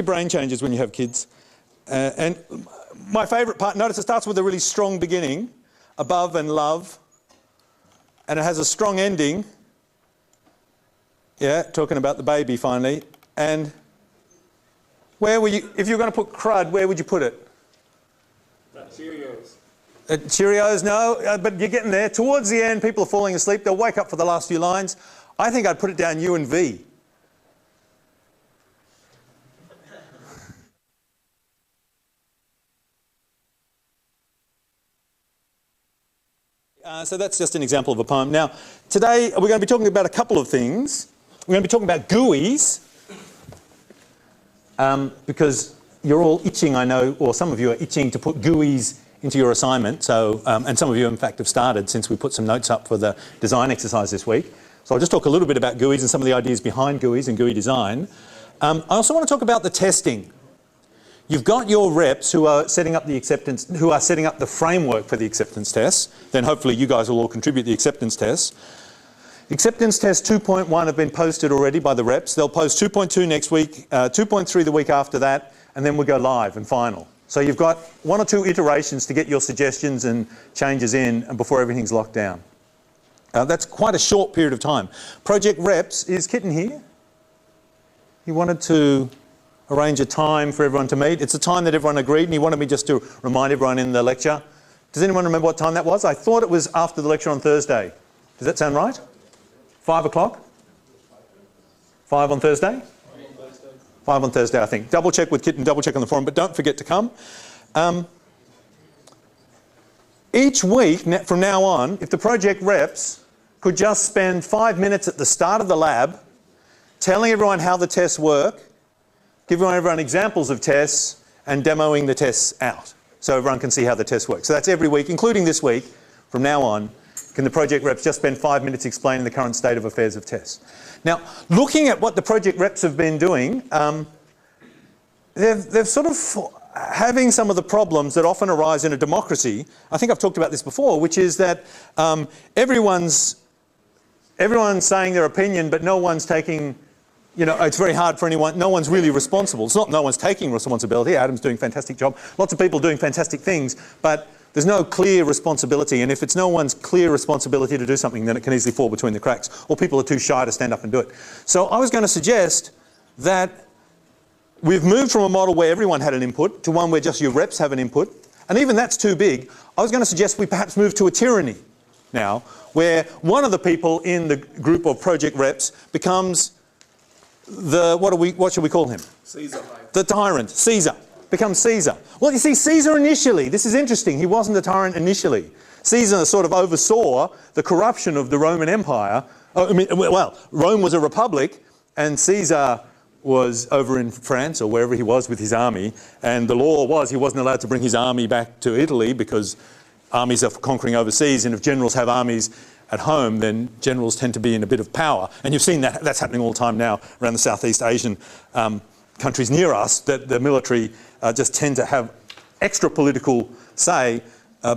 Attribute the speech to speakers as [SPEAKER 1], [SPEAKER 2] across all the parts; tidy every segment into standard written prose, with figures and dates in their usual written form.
[SPEAKER 1] brain changes when you have kids. And my favourite part, notice it starts with a really strong beginning, above and love, and it has a strong ending. Yeah, talking about the baby finally. And where were you, if you were going to put crud, where would you put it?
[SPEAKER 2] Cheerios.
[SPEAKER 1] Cheerios, no, but you're getting there. Towards the end, people are falling asleep. They'll wake up for the last few lines. I think I'd put it down U and V. So that's just an example of a poem. Now, today we're going to be talking about a couple of things. We're going to be talking about GUIs, because you're all itching, I know, or some of you are itching to put GUIs into your assignment. So, and some of you, in fact, have started since we put some notes up for the design exercise this week. So I'll just talk a little bit about GUIs and some of the ideas behind GUIs and GUI design. I also want to talk about the testing. You've got your reps who are setting up the acceptance, who are setting up the framework for the acceptance tests. Then hopefully you guys will all contribute the acceptance tests. Acceptance test 2.1 have been posted already by the reps. They'll post 2.2 next week, 2.3 the week after that, and then we'll go live and final. So you've got 1 or 2 iterations to get your suggestions and changes in and before everything's locked down. That's quite a short period of time. Project reps, is Kitten here? He wanted to arrange a time for everyone to meet. It's a time that everyone agreed, and he wanted me just to remind everyone in the lecture. Does anyone remember what time that was? I thought it was after the lecture on Thursday. Does that sound right? 5 o'clock? 5 on Thursday? 5 on Thursday, I think. Double check with Kitten, double check on the forum, but don't forget to come. Each week from now on, if the project reps could just spend 5 minutes at the start of the lab telling everyone how the tests work, giving everyone examples of tests and demoing the tests out so everyone can see how the tests work. So that's every week, including this week. From now on, can the project reps just spend 5 minutes explaining the current state of affairs of tests. Now, looking at what the project reps have been doing, they've sort of having some of the problems that often arise in a democracy. I think I've talked about this before, which is that everyone's saying their opinion, but no one's taking, you know, it's very hard for anyone, no one's really responsible. It's not no one's taking responsibility. Adam's doing a fantastic job. Lots of people doing fantastic things, but there's no clear responsibility, and if it's no one's clear responsibility to do something, then it can easily fall between the cracks, or people are too shy to stand up and do it. So I was going to suggest that we've moved from a model where everyone had an input to one where just your reps have an input, and even that's too big. I was going to suggest we perhaps move to a tyranny now, where one of the people in the group of project reps becomes the, what should we call him?
[SPEAKER 2] Caesar.
[SPEAKER 1] The tyrant, Caesar. Becomes Caesar. Well, you see, Caesar initially, this is interesting, he wasn't a tyrant initially. Caesar sort of oversaw the corruption of the Roman Empire. Well, Rome was a republic, and Caesar was over in France or wherever he was with his army, and the law was he wasn't allowed to bring his army back to Italy because armies are conquering overseas, and if generals have armies at home, then generals tend to be in a bit of power. And you've seen that, that's happening all the time now around the Southeast Asian countries near us, that the military just tend to have extra political say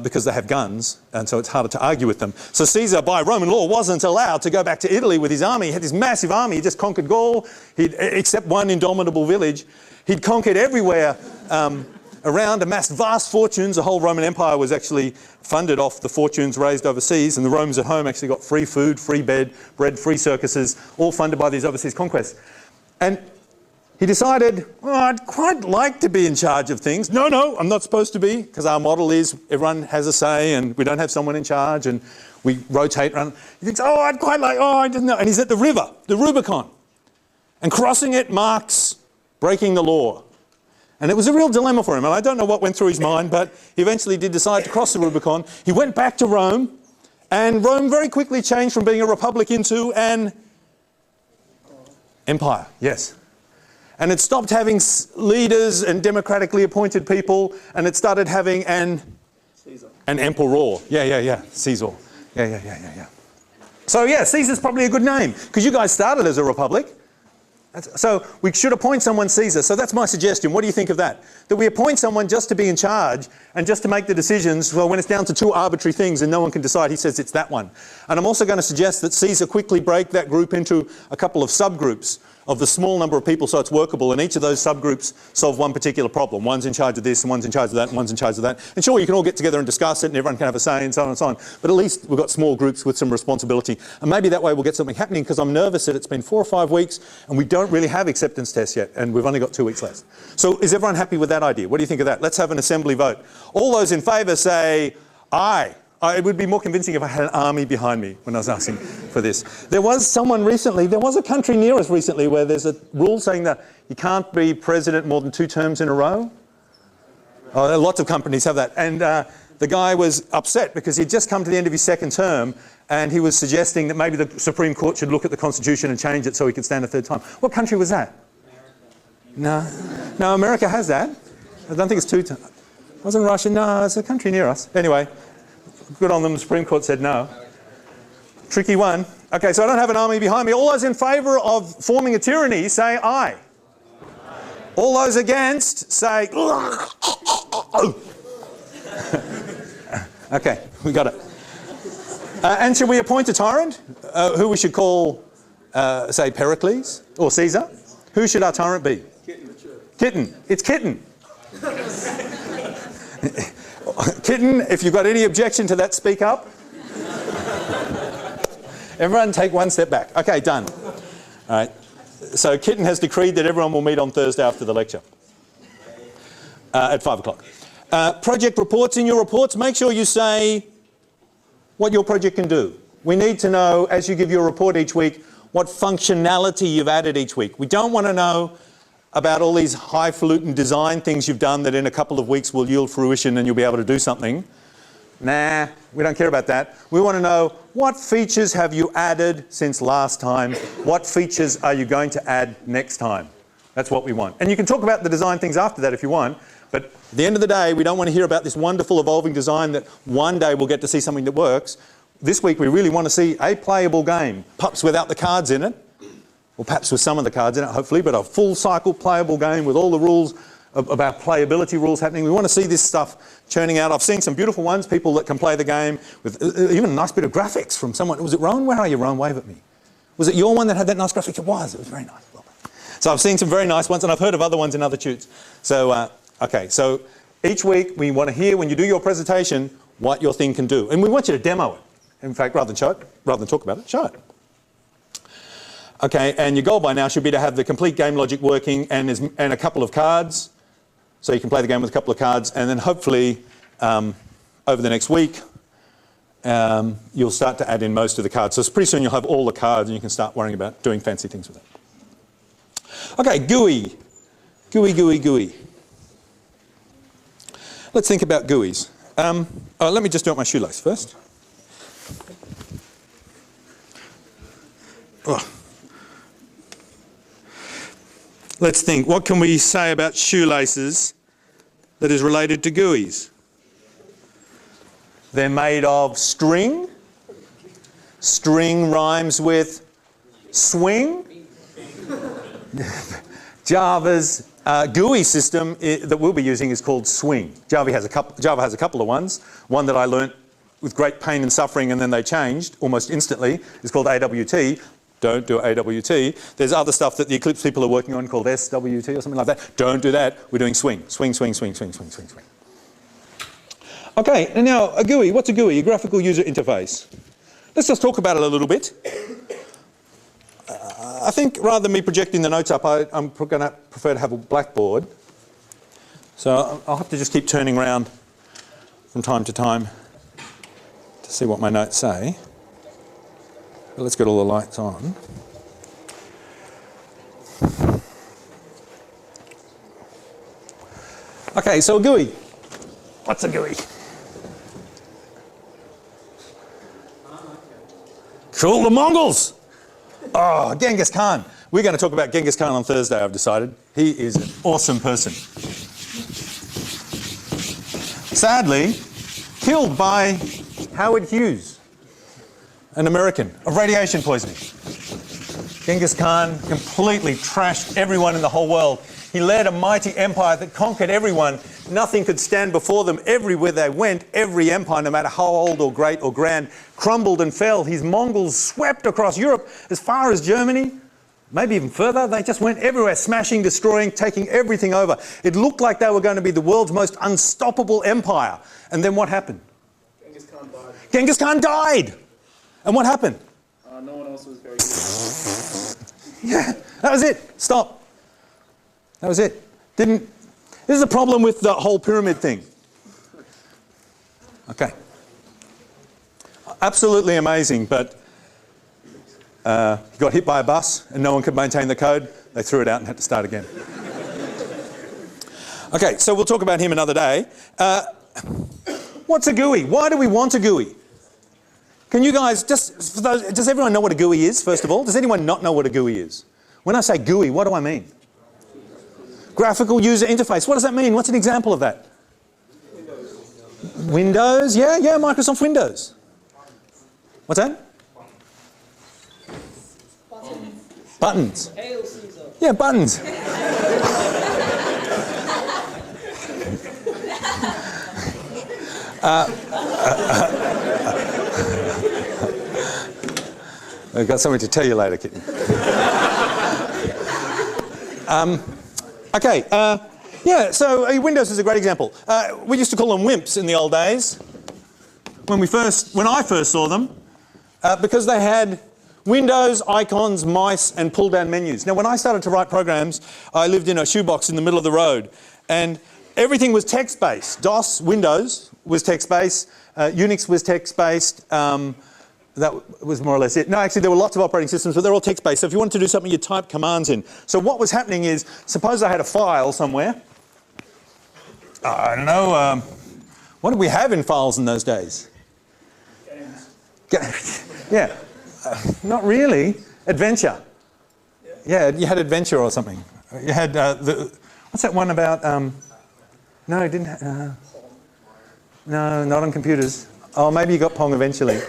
[SPEAKER 1] because they have guns, and so it's harder to argue with them. So Caesar, by Roman law, wasn't allowed to go back to Italy with his army. He had this massive army. He just conquered Gaul, except one indomitable village. He'd conquered everywhere around, amassed vast fortunes. The whole Roman Empire was actually funded off the fortunes raised overseas, and the Romans at home actually got free food, free bread, free circuses, all funded by these overseas conquests. And he decided, oh, I'd quite like to be in charge of things. No, I'm not supposed to be, because our model is everyone has a say and we don't have someone in charge and we rotate around. He thinks, oh, I'd quite like, oh, I didn't know. And he's at the river, the Rubicon. And crossing it marks breaking the law. And it was a real dilemma for him. And I don't know what went through his mind, but he eventually did decide to cross the Rubicon. He went back to Rome, and Rome very quickly changed from being a republic into an empire. Yes. And it stopped having leaders and democratically appointed people, and it started having an emperor. Yeah. Caesar. Yeah. So yeah, Caesar's probably a good name, because you guys started as a republic. So we should appoint someone Caesar. So that's my suggestion. What do you think of that? That we appoint someone just to be in charge and just to make the decisions. Well, when it's down to 2 arbitrary things and no one can decide, he says it's that one. And I'm also going to suggest that Caesar quickly break that group into a couple of subgroups of the small number of people so it's workable, and each of those subgroups solve one particular problem. One's in charge of this, and one's in charge of that, and one's in charge of that. And sure, you can all get together and discuss it, and everyone can have a say, and so on and so on. But at least we've got small groups with some responsibility. And maybe that way we'll get something happening, because I'm nervous that it's been 4 or 5 weeks, and we don't really have acceptance tests yet, and we've only got 2 weeks left. So is everyone happy with that idea? What do you think of that? Let's have an assembly vote. All those in favour say aye. It would be more convincing if I had an army behind me when I was asking for this. There was someone recently, there was a country near us recently where there's a rule saying that you can't be president more than 2 terms in a row. Oh, lots of companies have that. And the guy was upset because he'd just come to the end of his 2nd term, and he was suggesting that maybe the Supreme Court should look at the Constitution and change it so he could stand a 3rd time. What country was that? America. No, America has that. I don't think it's 2 terms. Wasn't Russia? No, it's a country near us. Anyway. Good on them, the Supreme Court said no. Tricky one. Okay, so I don't have an army behind me. All those in favour of forming a tyranny say aye. All those against say okay, we got it. And should we appoint a tyrant? Who we should call, say, Pericles or Caesar? Who should our tyrant be? Kitten. It's Kitten. Kitten, if you've got any objection to that, speak up. Everyone take 1 step back. Okay, done. All right. So Kitten has decreed that everyone will meet on Thursday after the lecture at 5 o'clock. Project reports. In your reports, make sure you say what your project can do. We need to know, as you give your report each week, what functionality you've added each week. We don't want to know about all these highfalutin design things you've done that in a couple of weeks will yield fruition and you'll be able to do something. Nah, we don't care about that. We want to know, what features have you added since last time? What features are you going to add next time? That's what we want. And you can talk about the design things after that if you want, but at the end of the day, we don't want to hear about this wonderful evolving design that one day we'll get to see something that works. This week we really want to see a playable game, perhaps without the cards in it, or perhaps with some of the cards in it, hopefully, but a full cycle playable game with all the rules about playability rules happening. We want to see this stuff churning out. I've seen some beautiful ones, people that can play the game with even a nice bit of graphics from someone. Was it Rowan? Where are you, Rowan? Wave at me. Was it your one that had that nice graphic? It was very nice. Well done. So I've seen some very nice ones, and I've heard of other ones in other tutes. So, okay, so each week we want to hear, when you do your presentation, what your thing can do. And we want you to demo it. In fact, rather than talk about it, show it. Okay, and your goal by now should be to have the complete game logic working and a couple of cards. So you can play the game with a couple of cards, and then hopefully over the next week you'll start to add in most of the cards. So pretty soon you'll have all the cards and you can start worrying about doing fancy things with it. Okay, GUI. GUI. Let's think about GUIs. Let me just do up my shoelace first. Oh. Let's think, what can we say about shoelaces that is related to GUIs? They're made of string. String rhymes with swing. Java's GUI system that we'll be using is called Swing. Java has a couple of ones. One that I learnt with great pain and suffering and then they changed almost instantly is called AWT. Don't do AWT. There's other stuff that the Eclipse people are working on called SWT or something like that. Don't do that. We're doing Swing. Swing. Okay, and now a GUI. What's a GUI? A graphical user interface. Let's just talk about it a little bit. I think rather than me projecting the notes up, I'm going to prefer to have a blackboard. So I'll have to just keep turning around from time to time to see what my notes say. But let's get all the lights on. Okay, so a GUI. What's a GUI? Cool, the Mongols! Oh, Genghis Khan. We're going to talk about Genghis Khan on Thursday, I've decided. He is an awesome person. Sadly, killed by Howard Hughes, an American, of radiation poisoning. Genghis Khan completely trashed everyone in the whole world. He led a mighty empire that conquered everyone. Nothing could stand before them. Everywhere they went, every empire, no matter how old or great or grand, crumbled and fell. His Mongols swept across Europe as far as Germany. maybe even further. They just went everywhere, smashing, destroying, taking everything over. It looked like they were going to be the world's most unstoppable empire. And then what happened?
[SPEAKER 2] Genghis Khan died.
[SPEAKER 1] Genghis Khan died. And what happened?
[SPEAKER 2] No one else was very good.
[SPEAKER 1] Yeah, that was it. Stop. That was it. This is the problem with the whole pyramid thing. Okay. Absolutely amazing, but he got hit by a bus and no one could maintain the code. They threw it out and had to start again. Okay, so we'll talk about him another day. What's a GUI? Why do we want a GUI? Can you guys, does everyone know what a GUI is, first of all? Does anyone not know what a GUI is? When I say GUI, what do I mean? Graphical user interface. What does that mean? What's an example of that? Windows? Yeah, Microsoft Windows. What's that? Buttons.
[SPEAKER 3] Hail Caesar.
[SPEAKER 1] Yeah, buttons. I've got something to tell you later, kitten. Okay, yeah, so Windows is a great example. We used to call them WIMPs in the old days, when I first saw them, because they had windows, icons, mice, and pull-down menus. Now, when I started to write programs, I lived in a shoebox in the middle of the road, and everything was text-based. DOS, Windows, was text-based. Unix was text-based. That was more or less it. No, actually, there were lots of operating systems, but they're all text-based. So if you wanted to do something, you type commands in. So what was happening is, suppose I had a file somewhere. I don't know, what did we have in files in those days?
[SPEAKER 2] Games.
[SPEAKER 1] Yeah, not really. Adventure. Yeah, you had adventure or something. You had, what's that one about, no, it didn't, no, not on computers. Oh, maybe you got Pong eventually.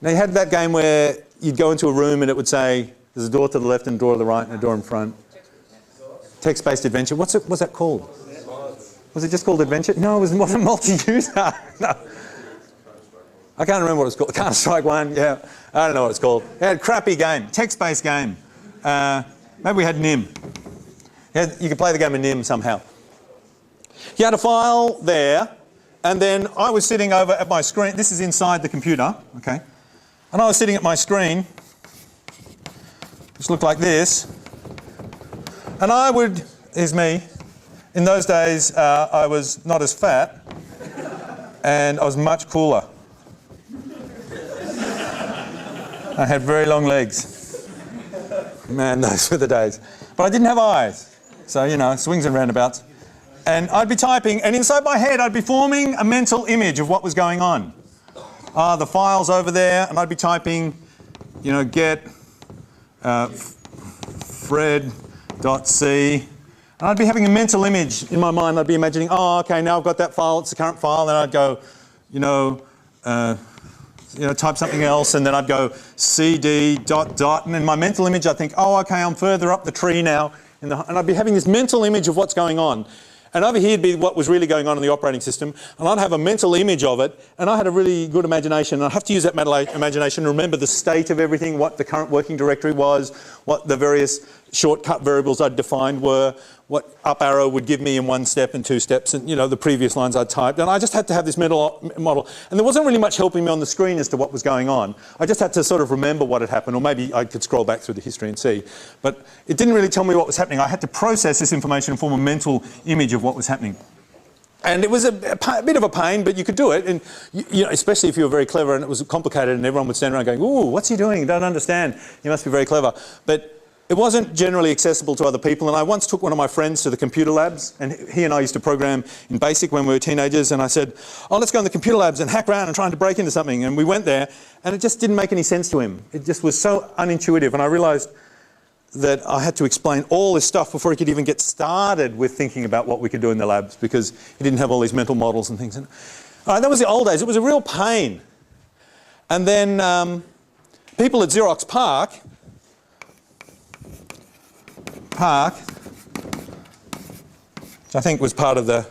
[SPEAKER 1] Now you had that game where you'd go into a room and it would say, there's a door to the left and a door to the right and a door in front. Text-based adventure. What's that called? Was it just called adventure? No, it wasn't multi-user. No. I can't remember what it's called. Counter-Strike 1, yeah. I don't know what it's called. It had a crappy game, text-based game. Maybe we had NIM. You could play the game in NIM somehow. You had a file there, and then I was sitting over at my screen. This is inside the computer, okay? And I was sitting at my screen, which looked like this. And here's me. In those days, I was not as fat, and I was much cooler. I had very long legs. Man, those were the days. But I didn't have eyes. So, you know, swings and roundabouts. And I'd be typing, and inside my head, I'd be forming a mental image of what was going on. The file's over there, and I'd be typing, you know, get fred.c. And I'd be having a mental image in my mind. I'd be imagining, oh, okay, now I've got that file, it's the current file. Then I'd go, type something else, and then I'd go cd ... And in my mental image, I'd think, oh, okay, I'm further up the tree now. And I'd be having this mental image of what's going on. And over here would be what was really going on in the operating system. And I'd have a mental image of it. And I had a really good imagination. And I'd have to use that imagination to remember the state of everything, what the current working directory was, what the various shortcut variables I'd defined were, what up arrow would give me in 1 step and 2 steps, and, you know, the previous lines I'd typed. And I just had to have this mental model. And there wasn't really much helping me on the screen as to what was going on. I just had to sort of remember what had happened, or maybe I could scroll back through the history and see. But it didn't really tell me what was happening. I had to process this information and form a mental image of what was happening. And it was a bit of a pain, but you could do it. And, you know, especially if you were very clever and it was complicated and everyone would stand around going, ooh, what's he doing? Don't understand. You must be very clever. But it wasn't generally accessible to other people, and I once took one of my friends to the computer labs, and he and I used to program in BASIC when we were teenagers, and I said, oh, let's go in the computer labs and hack around and trying to break into something. And we went there, and it just didn't make any sense to him. It just was so unintuitive, and I realised that I had to explain all this stuff before he could even get started with thinking about what we could do in the labs, because he didn't have all these mental models and things. All right, that was the old days. It was a real pain. And then people at Xerox Park, which I think was part of the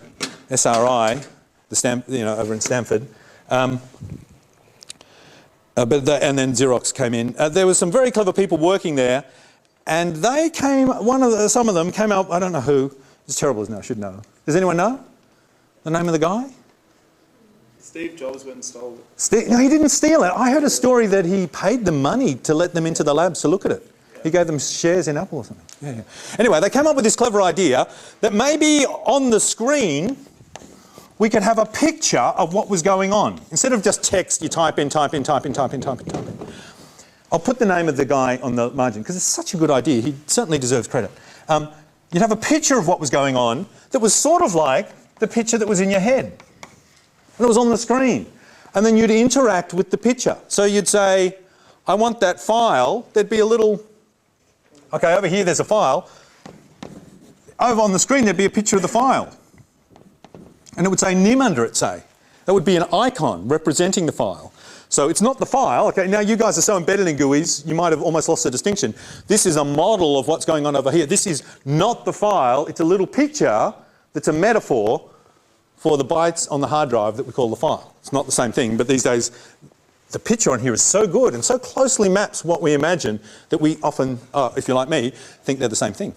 [SPEAKER 1] SRI, over in Stanford, and then Xerox came in. There were some very clever people working there, And they came, some of them came out, I don't know who, it's terrible, isn't it? I should know. Does anyone know the name of the guy?
[SPEAKER 2] Steve Jobs went and stole it.
[SPEAKER 1] No, he didn't steal it. I heard a story that he paid them money to let them into the labs to look at it. He gave them shares in Apple or something. Yeah. Anyway, they came up with this clever idea that maybe on the screen we could have a picture of what was going on. Instead of just text, you type in. I'll put the name of the guy on the margin because it's such a good idea. He certainly deserves credit. You'd have a picture of what was going on that was sort of like the picture that was in your head. And it was on the screen. And then you'd interact with the picture. So you'd say, I want that file. There'd be a little, okay, over here there's a file. Over on the screen there'd be a picture of the file. And it would say NIM under it, say. That would be an icon representing the file. So it's not the file. Okay, now you guys are so embedded in GUIs, you might have almost lost the distinction. This is a model of what's going on over here. This is not the file. It's a little picture that's a metaphor for the bytes on the hard drive that we call the file. It's not the same thing, but these days the picture on here is so good and so closely maps what we imagine that we often, if you're like me, think they're the same thing.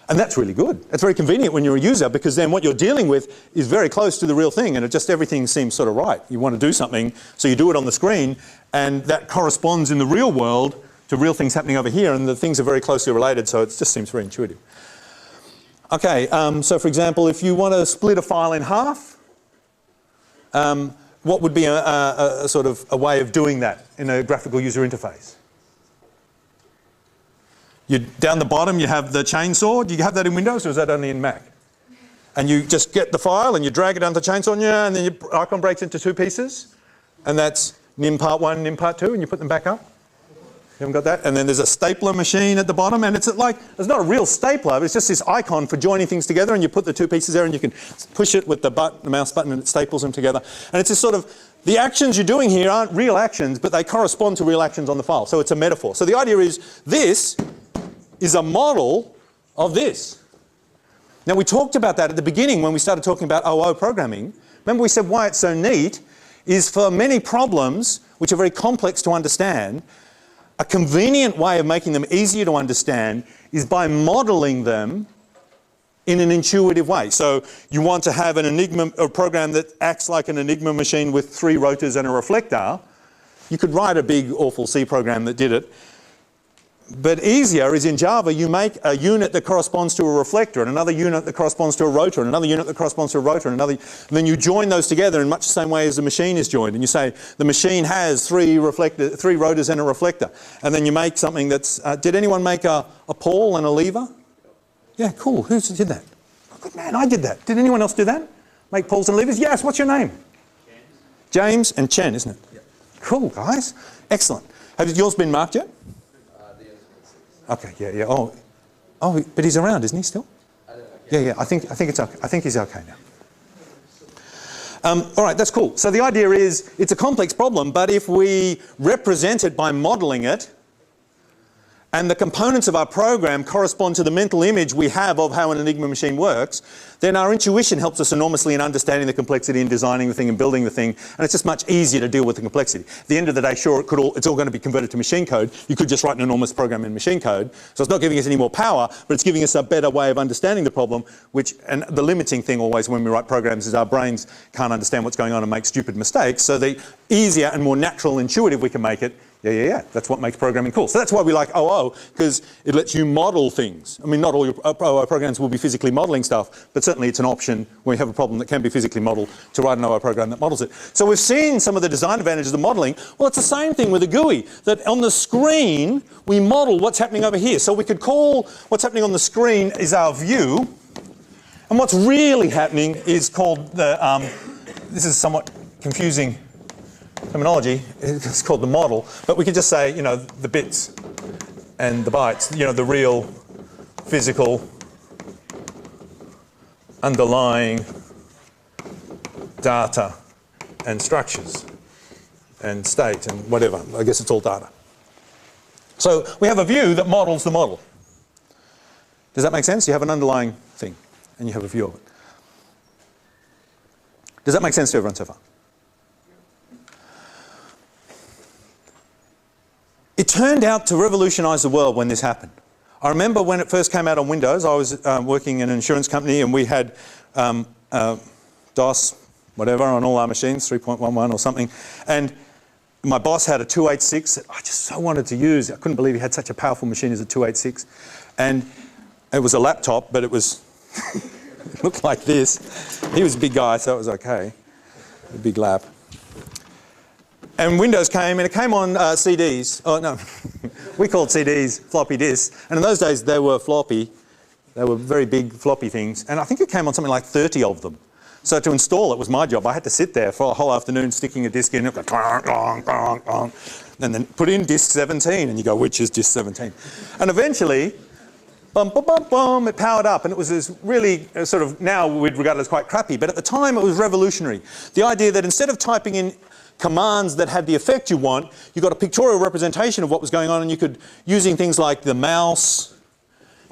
[SPEAKER 1] And that's really good. It's very convenient when you're a user because then what you're dealing with is very close to the real thing and everything seems sort of right. You want to do something, so you do it on the screen and that corresponds in the real world to real things happening over here and the things are very closely related, so it just seems very intuitive. Okay, so for example, if you want to split a file in half, what would be a sort of a way of doing that in a graphical user interface? Down the bottom you have the chainsaw. Do you have that in Windows or is that only in Mac? And you just get the file and you drag it down the chainsaw and then your icon breaks into two pieces. And that's NIM part 1, NIM part 2 and you put them back up. You haven't got that? And then there's a stapler machine at the bottom and it's not a real stapler, but it's just this icon for joining things together and you put the two pieces there and you can push it with the mouse button and it staples them together. And it's this sort of, the actions you're doing here aren't real actions, but they correspond to real actions on the file. So it's a metaphor. So the idea is this is a model of this. Now we talked about that at the beginning when we started talking about OO programming. Remember we said why it's so neat is for many problems which are very complex to understand, a convenient way of making them easier to understand is by modeling them in an intuitive way. So you want to have a program that acts like an Enigma machine with 3 rotors and a reflector. You could write a big awful C program that did it. But easier is in Java, you make a unit that corresponds to a reflector and another unit that corresponds to a rotor and another unit that corresponds to a rotor and then you join those together in much the same way as the machine is joined. And you say the machine has 3 rotors and a reflector. And then you make something that's, did anyone make a pawl and a lever? Yeah, cool. Who did that? Oh, good man, I did that. Did anyone else do that? Make pawls and levers? Yes, what's your name? James and Chen, isn't it? Yep. Cool, guys. Excellent. Has yours been marked yet? Okay, yeah. Oh, but he's around, isn't he still? Yeah. I think it's okay. I think he's okay now. All right, that's cool. So the idea is it's a complex problem, but if we represent it by modeling it, and the components of our program correspond to the mental image we have of how an Enigma machine works, then our intuition helps us enormously in understanding the complexity and designing the thing and building the thing, and it's just much easier to deal with the complexity. At the end of the day, sure, it's all going to be converted to machine code. You could just write an enormous program in machine code, so it's not giving us any more power, but it's giving us a better way of understanding the problem, and the limiting thing always when we write programs is our brains can't understand what's going on and make stupid mistakes, so the easier and more natural and intuitive we can make it, yeah. That's what makes programming cool. So that's why we like OO, because it lets you model things. I mean, not all your OO programs will be physically modeling stuff, but certainly it's an option when you have a problem that can be physically modeled to write an OO program that models it. So we've seen some of the design advantages of modeling. Well, it's the same thing with a GUI, that on the screen we model what's happening over here. So we could call what's happening on the screen is our view, and what's really happening is called the, this is somewhat confusing terminology, it's called the model, but we could just say, the bits and the bytes, the real physical underlying data and structures and state and whatever. I guess it's all data. So we have a view that models the model. Does that make sense? You have an underlying thing and you have a view of it. Does that make sense to everyone so far? turned out to revolutionize the world when this happened. I remember when it first came out on Windows, I was working in an insurance company and we had DOS, whatever, on all our machines, 3.11 or something. And my boss had a 286 that I just so wanted to use. I couldn't believe he had such a powerful machine as a 286. And it was a laptop, but it was, it looked like this. He was a big guy, so it was okay. A big lap. And Windows came, and it came on CDs. Oh, no, we called CDs floppy disks. And in those days, they were floppy. They were very big floppy things. And I think it came on something like 30 of them. So to install it was my job. I had to sit there for a whole afternoon sticking a disk in, and then put in disk 17, and you go, which is disk 17? And eventually, bum, bum, bum, bum, it powered up, and it was this really sort of, now we'd regard it as quite crappy, but at the time it was revolutionary. The idea that instead of typing in commands that had the effect you want, you got a pictorial representation of what was going on, and you could, using things like the mouse,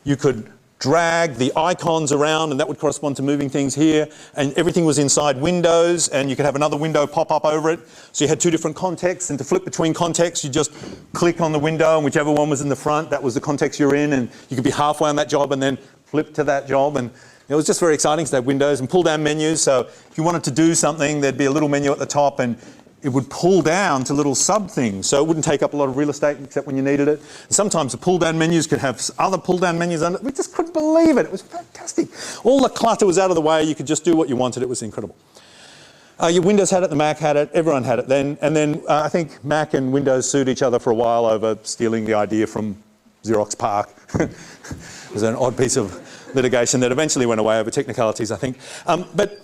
[SPEAKER 1] you could drag the icons around, and that would correspond to moving things here, and everything was inside Windows, and you could have another window pop up over it. So you had two different contexts, and to flip between contexts, you just click on the window, and whichever one was in the front, that was the context you're in, and you could be halfway on that job and then flip to that job. And it was just very exciting to have Windows and pull down menus. So if you wanted to do something, there'd be a little menu at the top, and it would pull down to little sub things, so it wouldn't take up a lot of real estate except when you needed it. And sometimes the pull down menus could have other pull down menus under it. We just couldn't believe it. It was fantastic. All the clutter was out of the way. You could just do what you wanted. It was incredible. Your Windows had it, the Mac had it, everyone had it then. And then I think Mac and Windows sued each other for a while over stealing the idea from Xerox PARC. It was an odd piece of litigation that eventually went away over technicalities, I think. But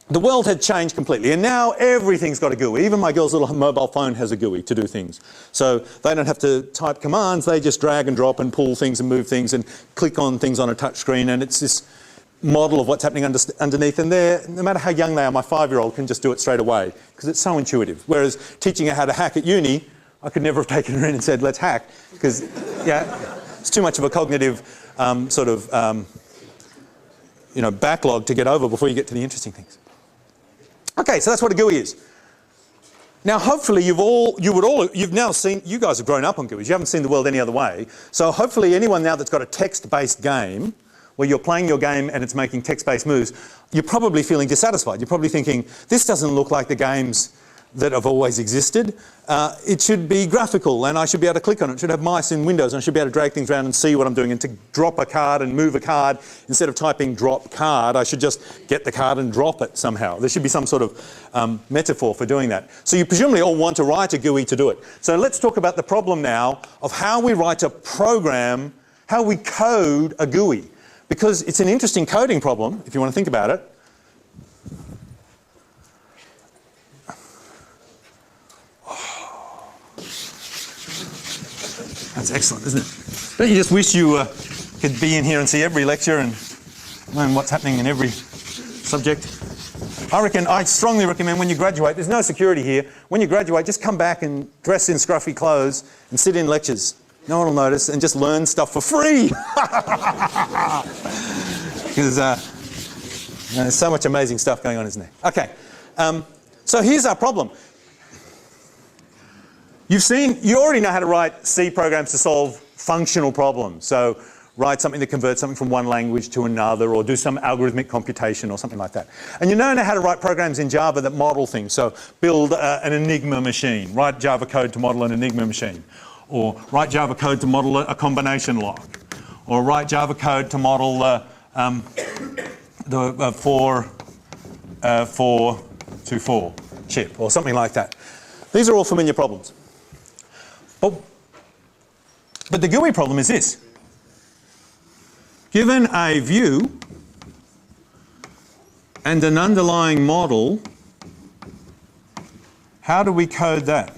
[SPEAKER 1] the world had changed completely, and now everything's got a GUI. Even my girl's little mobile phone has a GUI to do things. So they don't have to type commands, they just drag and drop and pull things and move things and click on things on a touch screen, and it's this model of what's happening underneath. And no matter how young they are, my 5-year-old can just do it straight away because it's so intuitive. Whereas teaching her how to hack at uni, I could never have taken her in and said, let's hack, because it's too much of a cognitive backlog to get over before you get to the interesting things. Okay, so that's what a GUI is. Now, hopefully you've now seen, you guys have grown up on GUIs, you haven't seen the world any other way. So hopefully anyone now that's got a text-based game, where you're playing your game and it's making text-based moves, you're probably feeling dissatisfied. You're probably thinking, this doesn't look like the games that have always existed. It should be graphical, and I should be able to click on it. It should have mice in Windows, and I should be able to drag things around and see what I'm doing. And to drop a card and move a card, instead of typing drop card, I should just get the card and drop it somehow. There should be some sort of metaphor for doing that. So you presumably all want to write a GUI to do it. So let's talk about the problem now of how we write a program, how we code a GUI. Because it's an interesting coding problem, if you want to think about it. That's excellent, isn't it? Don't you just wish you could be in here and see every lecture and learn what's happening in every subject? I strongly recommend when you graduate, there's no security here, when you graduate, just come back and dress in scruffy clothes and sit in lectures. No one will notice, and just learn stuff for free. Because there's so much amazing stuff going on, isn't there? Okay, so here's our problem. You already know how to write C programs to solve functional problems. So write something that converts something from one language to another, or do some algorithmic computation or something like that. And you know how to write programs in Java that model things. So build an Enigma machine, write Java code to model an Enigma machine, or write Java code to model a combination lock, or write Java code to model the 424 chip, or something like that. These are all familiar problems. But the GUI problem is this. Given a view and an underlying model, how do we code that?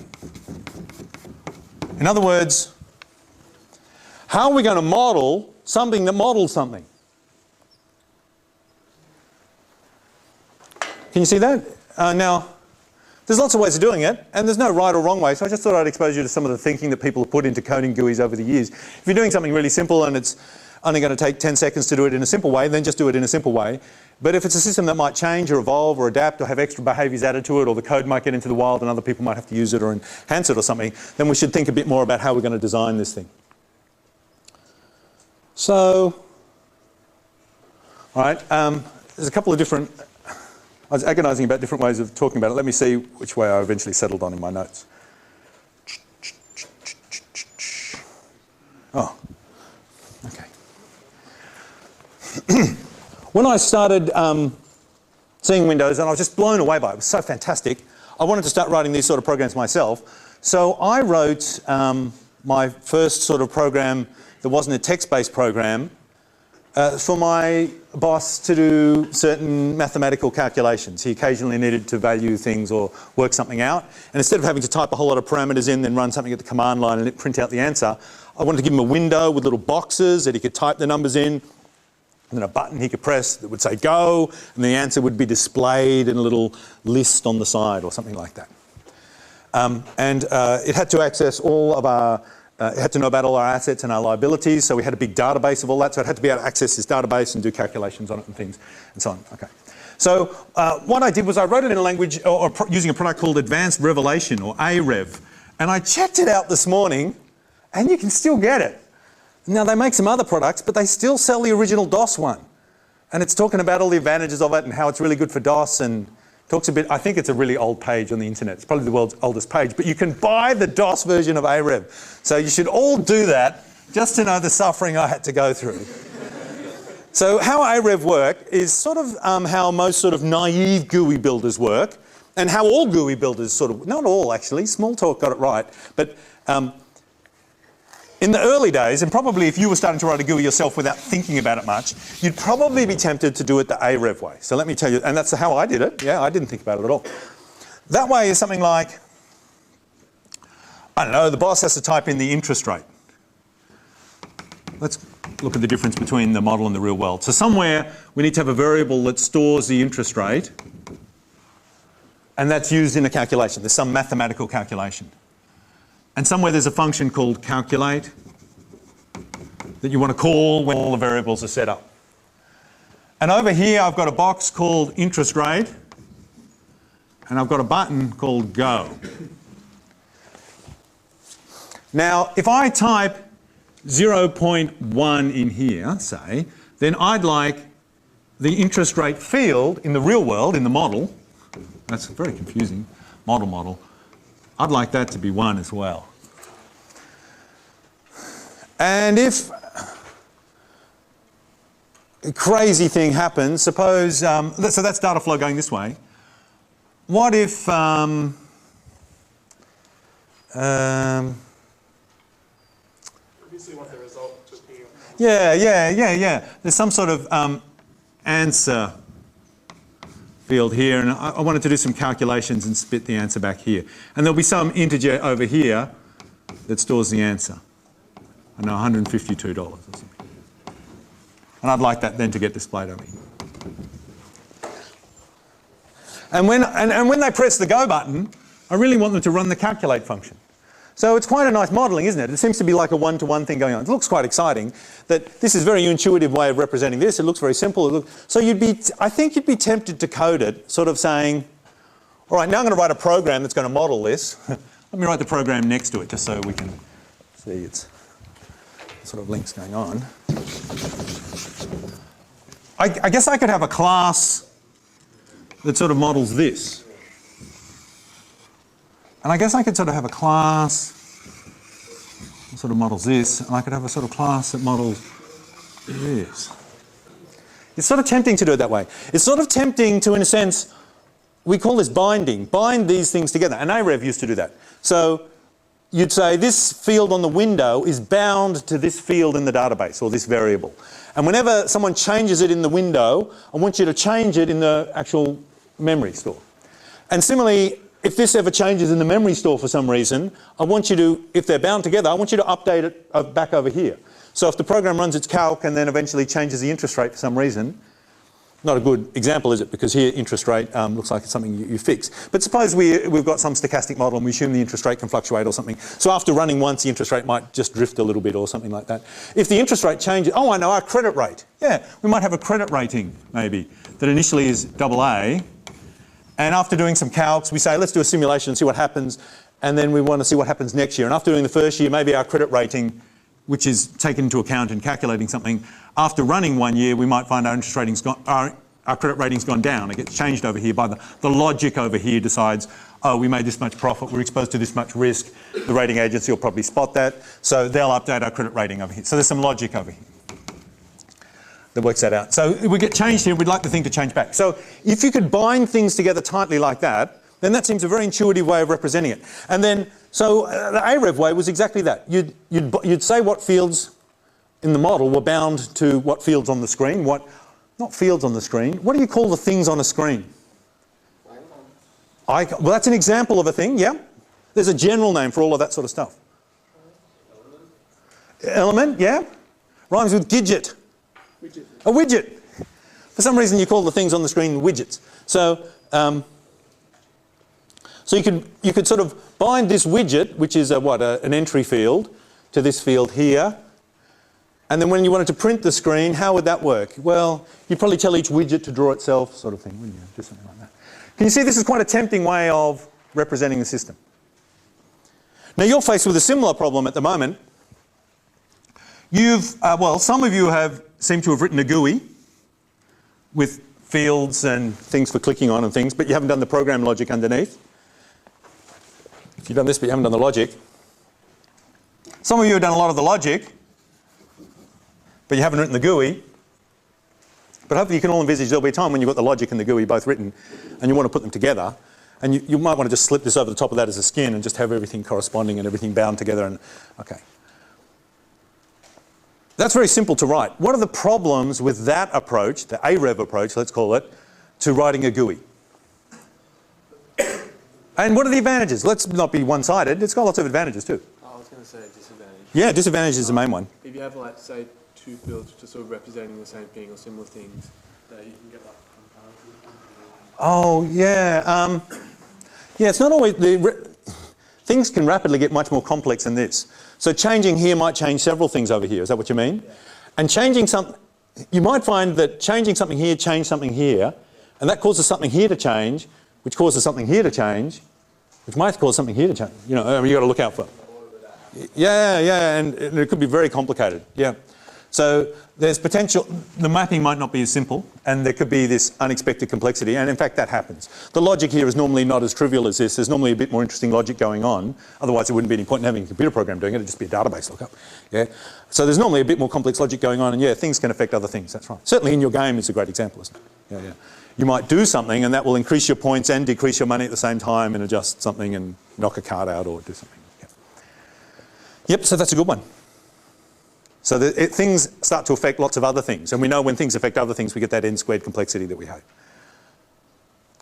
[SPEAKER 1] In other words, how are we going to model something that models something? Can you see that? Now, there's lots of ways of doing it, and there's no right or wrong way, so I just thought I'd expose you to some of the thinking that people have put into coding GUIs over the years. If you're doing something really simple and it's only going to take 10 seconds to do it in a simple way, then just do it in a simple way. But if it's a system that might change or evolve or adapt or have extra behaviours added to it, or the code might get into the wild and other people might have to use it or enhance it or something, then we should think a bit more about how we're going to design this thing. So, all right, there's a couple of different, I was agonising about different ways of talking about it. Let me see which way I eventually settled on in my notes. Oh, okay. When I started seeing Windows, and I was just blown away by it, it was so fantastic, I wanted to start writing these sort of programs myself. So I wrote my first sort of program that wasn't a text-based program for my boss to do certain mathematical calculations. He occasionally needed to value things or work something out. And instead of having to type a whole lot of parameters in, then run something at the command line and it print out the answer, I wanted to give him a window with little boxes that he could type the numbers in, and then a button he could press that would say go, and the answer would be displayed in a little list on the side or something like that. It had to access all of our, it had to know about all our assets and our liabilities, so we had a big database of all that, so it had to be able to access this database and do calculations on it and things and so on. Okay. So what I did was I wrote it in a language, or using a product called Advanced Revelation, or AREV, and I checked it out this morning, and you can still get it. Now, they make some other products, but they still sell the original DOS one. And it's talking about all the advantages of it and how it's really good for DOS, and talks a bit, I think it's a really old page on the internet. It's probably the world's oldest page, but you can buy the DOS version of AREV. So you should all do that just to know the suffering I had to go through. So how AREV work is sort of how most sort of naive GUI builders work, and how all GUI builders sort of, not all actually, Smalltalk got it right, but in the early days, and probably if you were starting to write a GUI yourself without thinking about it much, you'd probably be tempted to do it the AREV way. So let me tell you, and that's how I did it. Yeah, I didn't think about it at all. That way is something like, I don't know, the boss has to type in the interest rate. Let's look at the difference between the model and the real world. So somewhere we need to have a variable that stores the interest rate, and that's used in a calculation. There's some mathematical calculation. And somewhere there's a function called calculate that you want to call when all the variables are set up. And over here I've got a box called interest rate, and I've got a button called go. Now, if I type 0.1 in here, say, then I'd like the interest rate field in the real world, in the model, that's very confusing, model, I'd like that to be 1 as well. And if a crazy thing happens, suppose, so that's data flow going this way. What if,
[SPEAKER 2] Obviously you want the result to be...
[SPEAKER 1] Yeah. There's some sort of answer field here, and I wanted to do some calculations and spit the answer back here. And there'll be some integer over here that stores the answer. I know, $152 or something. And I'd like that then to get displayed over here. And when they press the go button, I really want them to run the calculate function. So it's quite a nice modelling, isn't it? It seems to be like a one-to-one thing going on. It looks quite exciting. That this is a very intuitive way of representing this. It looks very simple. So I think you'd be tempted to code it, sort of saying, all right, now I'm going to write a program that's going to model this. Let me write the program next to it just so we can see its sort of links going on. I guess I could have a class that sort of models this. And I guess I could sort of have a class that sort of models this, and I could have a sort of class that models this. It's sort of tempting to do it that way. It's sort of tempting to, in a sense, we call this binding. Bind these things together. And AREV used to do that. So you'd say this field on the window is bound to this field in the database, or this variable. And whenever someone changes it in the window, I want you to change it in the actual memory store. And similarly, if this ever changes in the memory store for some reason, I want you to, if they're bound together, I want you to update it back over here. So if the program runs its calc and then eventually changes the interest rate for some reason, Not a good example, is it? Because here interest rate looks like it's something you fix. But suppose we've got some stochastic model and we assume the interest rate can fluctuate or something. So after running once, the interest rate might just drift a little bit or something like that. If the interest rate changes, oh, I know, our credit rate. Yeah, we might have a credit rating, maybe, that initially is AA. And after doing some calcs, we say, let's do a simulation and see what happens. And then we want to see what happens next year. And after doing the first year, maybe our credit rating, which is taken into account in calculating something, after running 1 year, we might find our interest rating's gone, our credit rating's gone down. It gets changed over here by the logic over here decides, oh, we made this much profit, we're exposed to this much risk. The rating agency will probably spot that. So they'll update our credit rating over here. So there's some logic over here that works that out. So we get changed here, we'd like the thing to change back. So if you could bind things together tightly like that, then that seems a very intuitive way of representing it. And then, so the AREV way was exactly that. You'd say what fields in the model were bound to what fields on the screen. Not fields on the screen. What do you call the things on a screen? Well, that's an example of a thing, yeah. There's a general name for all of that sort of stuff. Element, yeah. Rhymes with gidget.
[SPEAKER 2] Widget.
[SPEAKER 1] A widget. For some reason you call the things on the screen widgets. So, so you could sort of bind this widget, which is an entry field, to this field here. And then when you wanted to print the screen, how would that work? Well, you'd probably tell each widget to draw itself, sort of thing, wouldn't you? Do something like that. Can you see this is quite a tempting way of representing the system? Now you're faced with a similar problem at the moment. Some of you seem to have written a GUI with fields and things for clicking on and things, but you haven't done the program logic underneath. If you've done this but you haven't done the logic. Some of you have done a lot of the logic, but you haven't written the GUI. But hopefully you can all envisage there'll be a time when you've got the logic and the GUI both written and you want to put them together. And you might want to just slip this over the top of that as a skin and just have everything corresponding and everything bound together. And okay. That's very simple to write. What are the problems with that approach, the AREV approach, let's call it, to writing a GUI? And what are the advantages? Let's not be one-sided. It's got lots of advantages too.
[SPEAKER 2] I was going to say disadvantage.
[SPEAKER 1] Yeah, disadvantage is the main one.
[SPEAKER 2] If you have, like, say, two fields just sort of representing the same thing or similar things, that you can get like concurrency.
[SPEAKER 1] Oh, yeah. Yeah, it's not always... Things can rapidly get much more complex than this. So changing here might change several things over here. Is that what you mean? Yeah. And changing something... You might find that changing something here changed something here, and that causes something here to change, which causes something here to change, which might cause something here to change. You know, you've got to look out for. Yeah, and it could be very complicated. Yeah. So there's potential, the mapping might not be as simple, and there could be this unexpected complexity, and in fact that happens. The logic here is normally not as trivial as this. There's normally a bit more interesting logic going on, otherwise there wouldn't be any point in having a computer program doing it, it'd just be a database lookup. Yeah. So there's normally a bit more complex logic going on, and yeah, things can affect other things, that's right. Certainly in your game it's a great example, isn't it? Yeah. You might do something and that will increase your points and decrease your money at the same time and adjust something and knock a card out or do something. Yep, so that's a good one. So things start to affect lots of other things. And we know when things affect other things, we get that n-squared complexity that we have.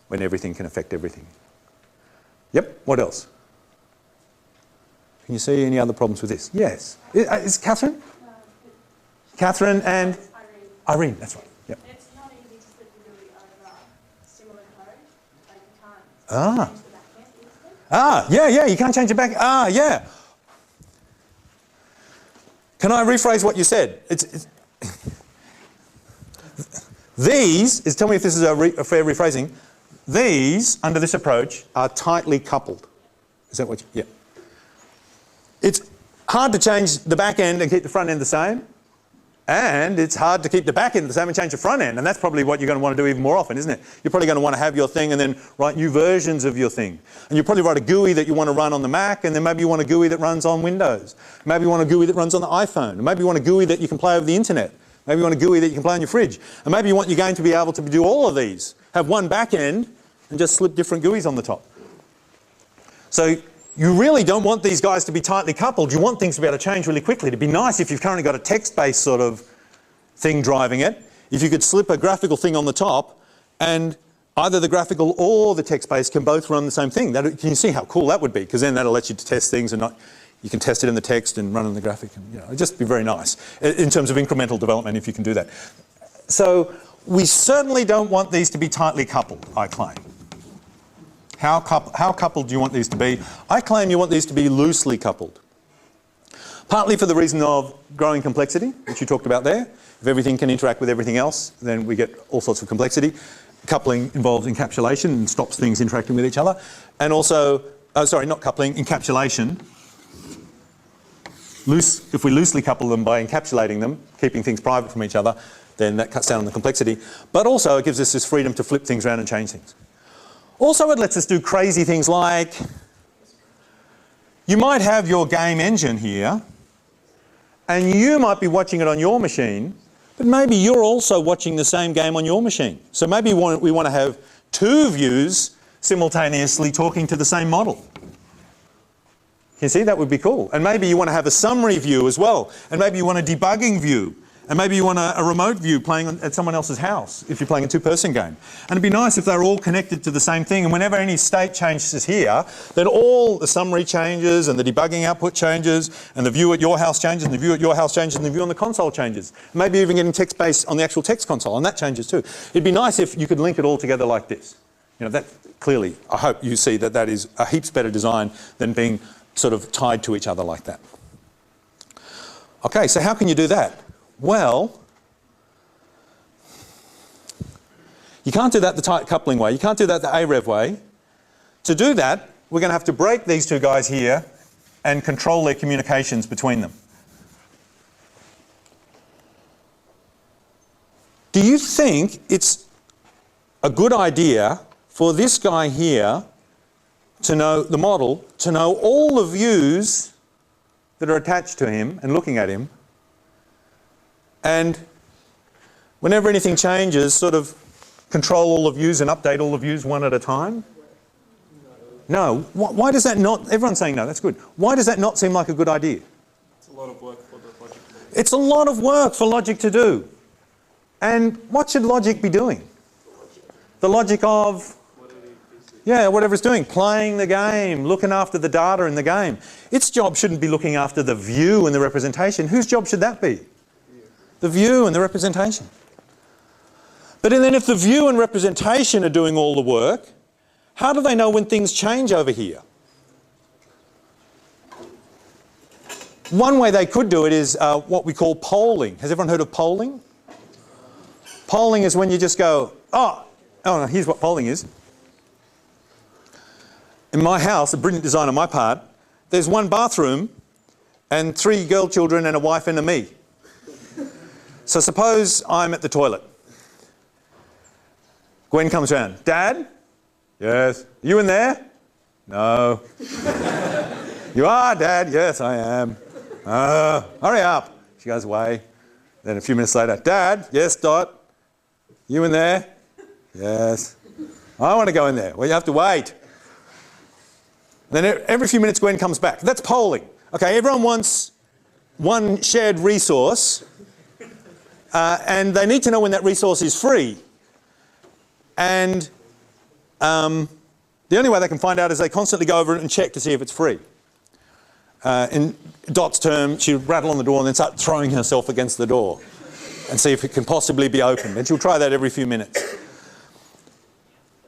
[SPEAKER 1] When everything can affect everything. Yep, what else? Can you see any other problems with this? Yes. Is Catherine? Catherine and? Irene, that's right. Yep.
[SPEAKER 3] It's not easy to split the GUI over similar code. Like you can't change the backend easily.
[SPEAKER 1] Yeah, you can't change it back. Yeah. Can I rephrase what you said? Tell me if this is a fair rephrasing. These, under this approach, are tightly coupled. Is that what yeah. It's hard to change the back end and keep the front end the same. And it's hard to keep the back end the same and change the front end. And that's probably what you're going to want to do even more often, isn't it? You're probably going to want to have your thing and then write new versions of your thing. And you'll probably write a GUI that you want to run on the Mac, and then maybe you want a GUI that runs on Windows. Maybe you want a GUI that runs on the iPhone. And maybe you want a GUI that you can play over the internet. Maybe you want a GUI that you can play on your fridge. And maybe you want your game to be able to do all of these. Have one back end and just slip different GUIs on the top. So you really don't want these guys to be tightly coupled. You want things to be able to change really quickly. It'd be nice if you've currently got a text-based sort of thing driving it. If you could slip a graphical thing on the top and either the graphical or the text-based can both run the same thing. Can you see how cool that would be? Because then that'll let you to test things and you can test it in the text and run in the graphic. And, it'd just be very nice in terms of incremental development if you can do that. So We certainly don't want these to be tightly coupled, I claim. How coupled do you want these to be? I claim you want these to be loosely coupled. Partly for the reason of growing complexity, which you talked about there. If everything can interact with everything else, then we get all sorts of complexity. Coupling involves encapsulation and stops things interacting with each other. And also, sorry, not coupling, encapsulation. If we loosely couple them by encapsulating them, keeping things private from each other, then that cuts down on the complexity. But also it gives us this freedom to flip things around and change things. Also it lets us do crazy things like, you might have your game engine here, and you might be watching it on your machine, but maybe you're also watching the same game on your machine. So maybe we want to have two views simultaneously talking to the same model. You see, that would be cool. And maybe you want to have a summary view as well. And maybe you want a debugging view. And maybe you want a remote view playing at someone else's house if you're playing a two-person game. And it'd be nice if they're all connected to the same thing. And whenever any state changes here, then all the summary changes and the debugging output changes and the view at your house changes and the view at your house changes and the view on the console changes. Maybe even getting text-based on the actual text console, and that changes too. It'd be nice if you could link it all together like this. You know, that clearly, I hope you see that that is a heaps better design than being sort of tied to each other like that. Okay, so how can you do that? Well, you can't do that the tight coupling way. You can't do that the AREV way. To do that, we're going to have to break these two guys here and control their communications between them. Do you think it's a good idea for this guy here to know the model, to know all the views that are attached to him and looking at him, and whenever anything changes, sort of control all the views and update all the views one at a time? No. Why does that not? Everyone's saying no, that's good. Why does that not seem like a good idea?
[SPEAKER 2] It's a lot of work for the logic to do.
[SPEAKER 1] It's a lot of work for logic to do. And what should logic be doing? The logic of, yeah, whatever it's doing, playing the game, looking after the data in the game. Its job shouldn't be looking after the view and the representation. Whose job should that be? The view and the representation. But then if the view and representation are doing all the work, how do they know when things change over here? One way they could do it is what we call polling. Has everyone heard of polling? Polling is when you just go, oh no, here's what polling is. In my house, a brilliant design on my part, there's one bathroom and 3 girl children and a wife and a me. So suppose I'm at the toilet. Gwen comes around. Dad? Yes. You in there? No. You are, Dad? Yes, I am. Hurry up. She goes away. Then a few minutes later, Dad? Yes, Dot? You in there? Yes. I want to go in there. Well, you have to wait. Then every few minutes Gwen comes back. That's polling. Okay, everyone wants one shared resource and they need to know when that resource is free. And the only way they can find out is they constantly go over it and check to see if it's free. In Dot's term, she'll rattle on the door and then start throwing herself against the door and see if it can possibly be opened. And she'll try that every few minutes.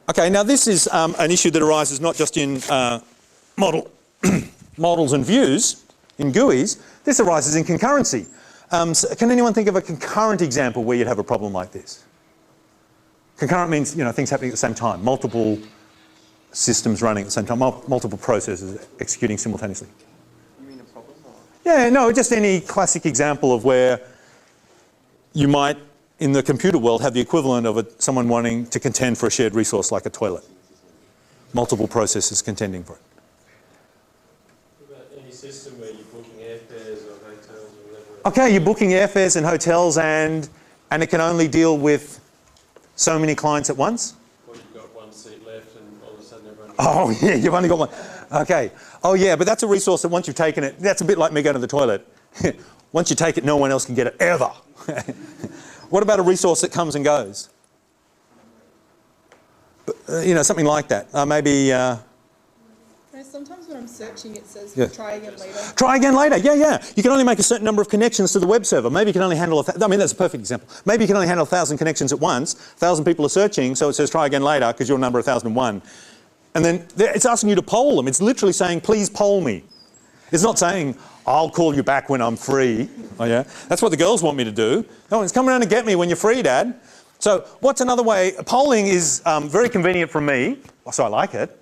[SPEAKER 1] Okay, now this is an issue that arises not just in models and views, in GUIs. This arises in concurrency. So can anyone think of a concurrent example where you'd have a problem like this? Concurrent means, you know, things happening at the same time, multiple systems running at the same time, multiple processes executing simultaneously.
[SPEAKER 2] You mean a problem? Or?
[SPEAKER 1] Yeah, no, just any classic example of where you might, in the computer world, have the equivalent of someone wanting to contend for a shared resource like a toilet. Multiple processes contending for it.
[SPEAKER 4] What about any system where you're booking airfares or hotels or whatever?
[SPEAKER 1] Okay, you're booking airfares and hotels and it can only deal with so many clients at once?
[SPEAKER 4] Or you've got one seat left and all of a sudden everyone...
[SPEAKER 1] Oh yeah, you've only got one. Okay. Oh yeah, but that's a resource that once you've taken it, that's a bit like me going to the toilet. Once you take it, no one else can get it, ever. What about a resource that comes and goes? You know, something like that. Maybe...
[SPEAKER 5] There's the sometimes when I'm searching it says
[SPEAKER 1] Yeah.
[SPEAKER 5] try again later.
[SPEAKER 1] Try again later, yeah, yeah. You can only make a certain number of connections to the web server. Maybe you can only handle, I mean, that's a perfect example. Maybe you can only handle 1,000 connections at once. 1,000 people are searching, so it says try again later because you're number 1,001. And then it's asking you to poll them. It's literally saying, please poll me. It's not saying, I'll call you back when I'm free. Oh yeah, that's what the girls want me to do. No, it's come around and get me when you're free, Dad. So what's another way? Polling is very convenient for me, so I like it.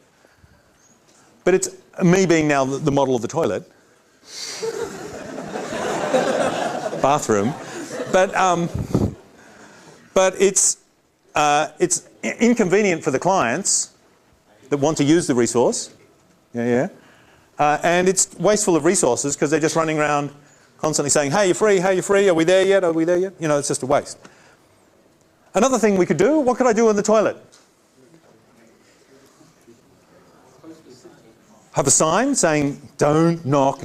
[SPEAKER 1] But it's me being now the model of the toilet. Bathroom. But it's inconvenient for the clients that want to use the resource. Yeah, yeah. And it's wasteful of resources because they're just running around constantly saying, hey, you're free, hey, you're free, are we there yet, are we there yet? You know, it's just a waste. Another thing we could do, what could I do in the toilet? Have a sign saying, don't knock,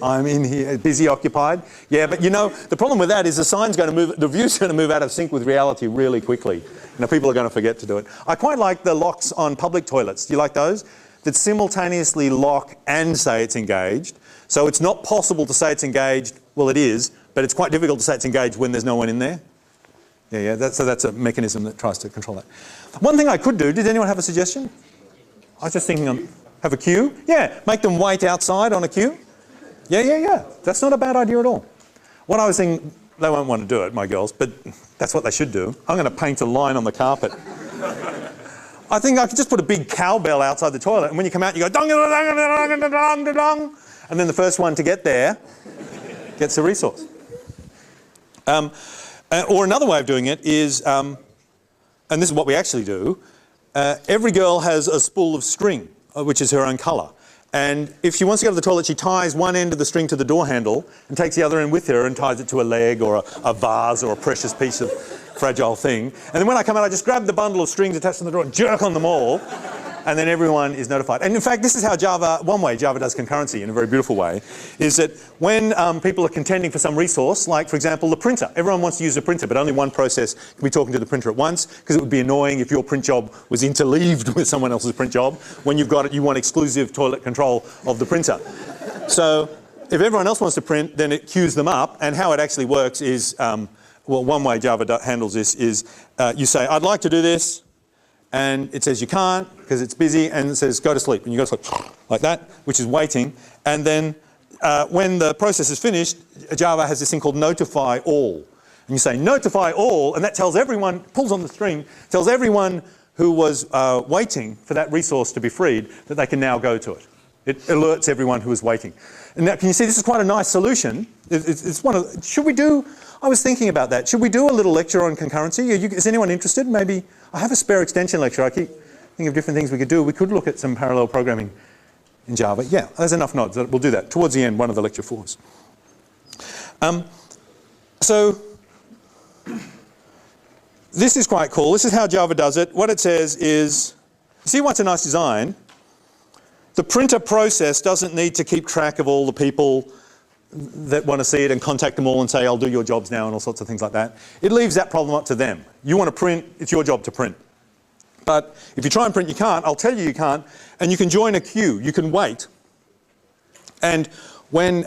[SPEAKER 1] I'm in here, busy, occupied. Yeah, but you know, the problem with that is the sign's going to move, the view's going to move out of sync with reality really quickly. You know, people are going to forget to do it. I quite like the locks on public toilets. Do you like those? That simultaneously lock and say it's engaged. So it's not possible to say it's engaged, well it is, but it's quite difficult to say it's engaged when there's no one in there. Yeah, yeah, so that's a mechanism that tries to control that. One thing I could do, did anyone have a suggestion? I was just thinking, have a queue? Yeah, make them wait outside on a queue. Yeah, yeah, yeah, that's not a bad idea at all. What I was thinking, they won't want to do it, my girls, but that's what they should do. I'm going to paint a line on the carpet. I think I could just put a big cowbell outside the toilet, and when you come out, you go dong dong dong dong dong dong dong, and then the first one to get there gets the resource. Or another way of doing it is, and this is what we actually do, every girl has a spool of string, which is her own colour. And if she wants to go to the toilet, she ties one end of the string to the door handle and takes the other end with her and ties it to a leg or a vase or a precious piece of fragile thing. And then when I come out, I just grab the bundle of strings attached to the door and jerk on them all. And then everyone is notified. And in fact, this is how Java, one way Java does concurrency in a very beautiful way, is that when people are contending for some resource, like for example, the printer. Everyone wants to use a printer, but only one process can be talking to the printer at once, because it would be annoying if your print job was interleaved with someone else's print job. When you've got it, you want exclusive toilet control of the printer. So if everyone else wants to print, then it queues them up. And how it actually works is, well, one way Java handles this is you say, I'd like to do this. And it says you can't because it's busy, and it says go to sleep, and you go to sleep like that, which is waiting. And then when the process is finished, Java has this thing called notify all. And you say notify all, and that tells everyone, pulls on the string, tells everyone who was waiting for that resource to be freed that they can now go to it. It alerts everyone who is waiting. And now, can you see this is quite a nice solution? It's one of, should we do, I was thinking about that. Should we do a little lecture on concurrency? Is anyone interested? Maybe, I have a spare extension lecture. I keep thinking of different things we could do. We could look at some parallel programming in Java. Yeah, there's enough nods. We'll do that towards the end, one of the lecture 4s. So, this is quite cool. This is how Java does it. What it says is, see what's a nice design? The printer process doesn't need to keep track of all the people that want to see it and contact them all and say, I'll do your jobs now and all sorts of things like that. It leaves that problem up to them. You want to print, it's your job to print. But if you try and print, you can't. I'll tell you can't. And you can join a queue. You can wait. And when,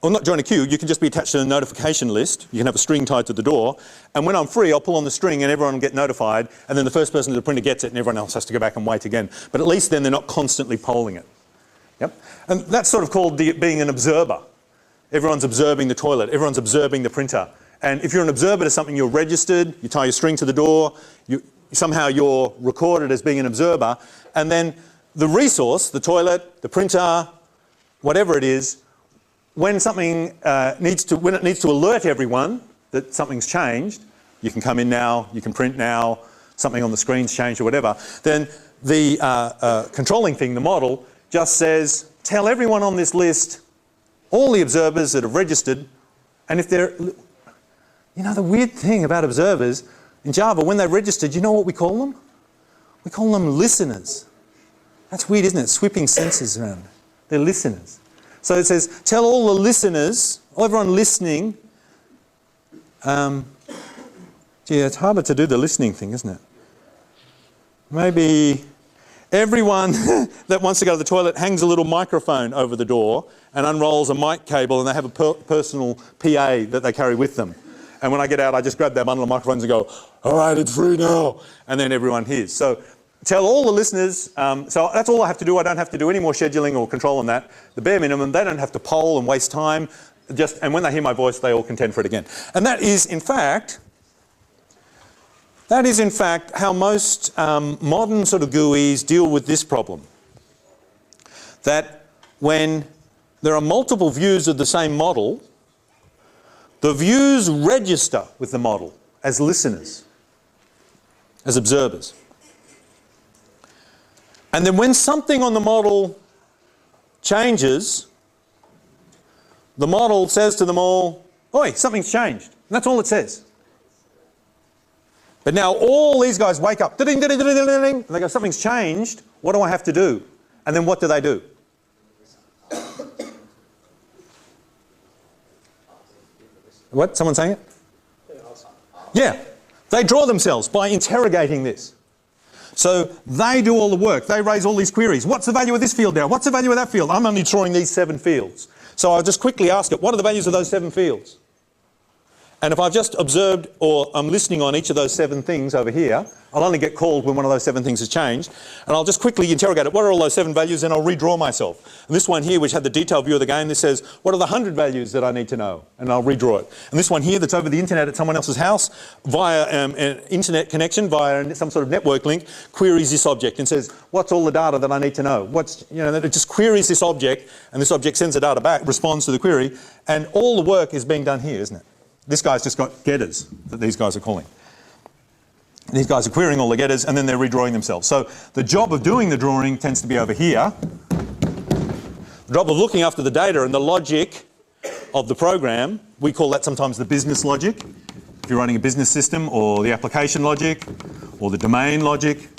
[SPEAKER 1] or not join a queue, you can just be attached to a notification list. You can have a string tied to the door. And when I'm free, I'll pull on the string and everyone will get notified. And then the first person to the printer gets it and everyone else has to go back and wait again. But at least then they're not constantly polling it. Yep. And that's sort of called being an observer. Everyone's observing the toilet. Everyone's observing the printer. And if you're an observer to something, you're registered. You tie your string to the door. Somehow you're recorded as being an observer. And then the resource, the toilet, the printer, whatever it is, when something needs to alert everyone that something's changed, you can come in now, you can print now, something on the screen's changed or whatever, then the controlling thing, the model, just says, tell everyone on this list, all the observers that have registered, and if they're, you know, the weird thing about observers in Java, when they're registered, you know what we call them? We call them listeners. That's weird, isn't it? Sweeping senses around. They're listeners. So it says, tell all the listeners, everyone listening, gee, it's harder to do the listening thing, isn't it? Maybe, Everyone that wants to go to the toilet hangs a little microphone over the door and unrolls a mic cable, and they have a personal PA that they carry with them. And when I get out, I just grab that bundle of microphones and go, all right, it's free now. And then everyone hears. So tell all the listeners, so that's all I have to do. I don't have to do any more scheduling or control on that. The bare minimum, they don't have to poll and waste time. And when they hear my voice, they all contend for it again. And that is, in fact, how most modern sort of GUIs deal with this problem. That when there are multiple views of the same model, the views register with the model as listeners, as observers. And then when something on the model changes, the model says to them all, oi, something's changed. And that's all it says. But now all these guys wake up, ding, ding, ding, ding, ding, ding, and they go, something's changed, what do I have to do? And then what do they do? What? Someone saying it? Yeah. They draw themselves by interrogating this. So they do all the work. They raise all these queries. What's the value of this field now? What's the value of that field? I'm only drawing these 7 fields. So I'll just quickly ask it, what are the values of those 7 fields? And if I've just observed or I'm listening on each of those 7 things over here, I'll only get called when one of those 7 things has changed. And I'll just quickly interrogate it. What are all those 7 values? And I'll redraw myself. And this one here, which had the detailed view of the game, this says, what are the 100 values that I need to know? And I'll redraw it. And this one here that's over the internet at someone else's house via an internet connection, via some sort of network link, queries this object and says, what's all the data that I need to know? It just queries this object, and this object sends the data back, responds to the query, and all the work is being done here, isn't it? This guy's just got getters that these guys are calling. These guys are querying all the getters and then they're redrawing themselves. So the job of doing the drawing tends to be over here. The job of looking after the data and the logic of the program, we call that sometimes the business logic. If you're running a business system, or the application logic, or the domain logic.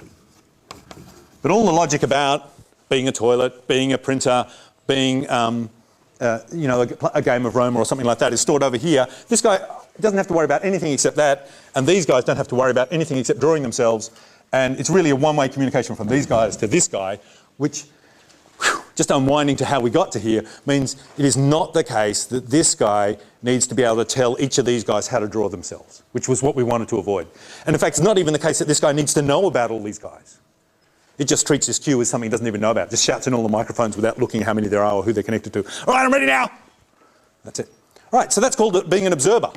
[SPEAKER 1] But all the logic about being a toilet, being a printer, being a game of Rome or something like that is stored over here. This guy doesn't have to worry about anything except that, and these guys don't have to worry about anything except drawing themselves, and it's really a one-way communication from these guys to this guy, which, just unwinding to how we got to here, means it is not the case that this guy needs to be able to tell each of these guys how to draw themselves, which was what we wanted to avoid. And in fact, it's not even the case that this guy needs to know about all these guys. It just treats this queue as something he doesn't even know about. Just shouts in all the microphones without looking how many there are or who they're connected to. All right, I'm ready now. That's it. All right, so that's called being an observer.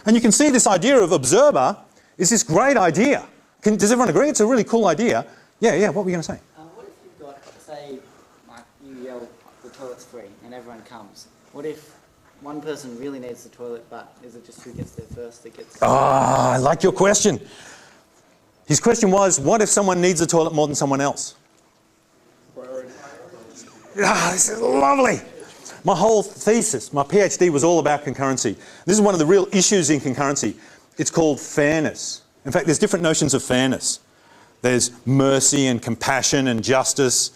[SPEAKER 1] And you can see this idea of observer is this great idea. Does everyone agree? It's a really cool idea. Yeah, what were you going to say?
[SPEAKER 5] What if you've got, say, like you yell, the toilet's free, and everyone comes. What if one person really needs the toilet, but is it just who gets there first that gets...
[SPEAKER 1] I like your question. His question was, what if someone needs the toilet more than someone else? This is lovely. My whole thesis, my PhD was all about concurrency. This is one of the real issues in concurrency. It's called fairness. In fact, there's different notions of fairness. There's mercy and compassion and justice,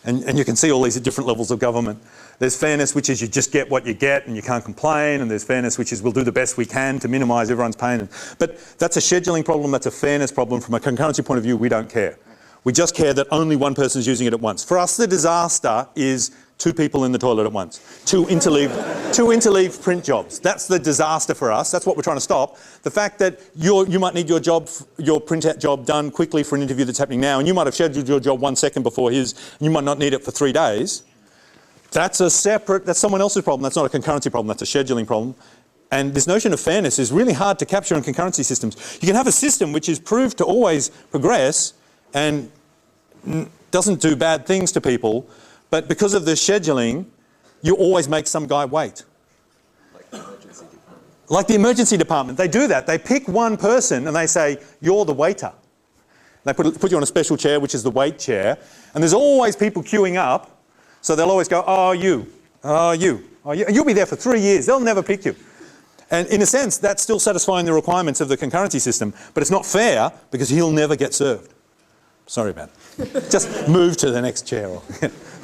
[SPEAKER 1] and you can see all these at different levels of government. There's fairness, which is you just get what you get and you can't complain, and there's fairness, which is we'll do the best we can to minimise everyone's pain. But that's a scheduling problem, that's a fairness problem. From a concurrency point of view, we don't care. We just care that only one person is using it at once. For us, the disaster is 2 people in the toilet at once. 2 interleave print jobs. That's the disaster for us. That's what we're trying to stop. The fact that you might need your print-out job done quickly for an interview that's happening now, and you might have scheduled your job 1 second before his, and you might not need it for 3 days. That's someone else's problem. That's not a concurrency problem. That's a scheduling problem. And this notion of fairness is really hard to capture in concurrency systems. You can have a system which is proved to always progress and doesn't do bad things to people, but because of the scheduling, you always make some guy wait. Like the emergency department. They do that. They pick one person and they say, you're the waiter. They put you on a special chair, which is the wait chair, and there's always people queuing up, so they'll always go, oh, you. You'll be there for 3 years. They'll never pick you. And in a sense, that's still satisfying the requirements of the concurrency system, but it's not fair because he'll never get served. Sorry about it. Just move to the next chair.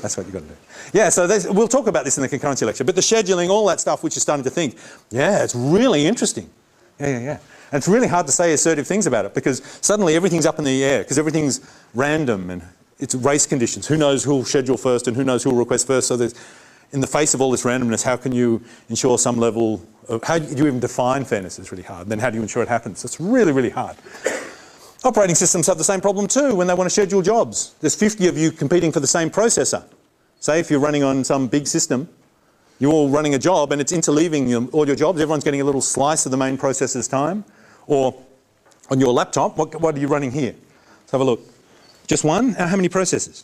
[SPEAKER 1] That's what you've got to do. Yeah, so we'll talk about this in the concurrency lecture, but the scheduling, all that stuff which you're starting to think, yeah, it's really interesting. Yeah. And it's really hard to say assertive things about it because suddenly everything's up in the air because everything's random and it's race conditions. Who knows who'll schedule first and who knows who'll request first? So there's, in the face of all this randomness, how can you ensure some level of, how do you even define fairness is really hard. Then how do you ensure it happens? It's really, really hard. Operating systems have the same problem too when they want to schedule jobs. There's 50 of you competing for the same processor. Say if you're running on some big system, you're all running a job and it's interleaving all your jobs. Everyone's getting a little slice of the main processor's time. Or on your laptop, what are you running here? Let's have a look. Just one? How many processors?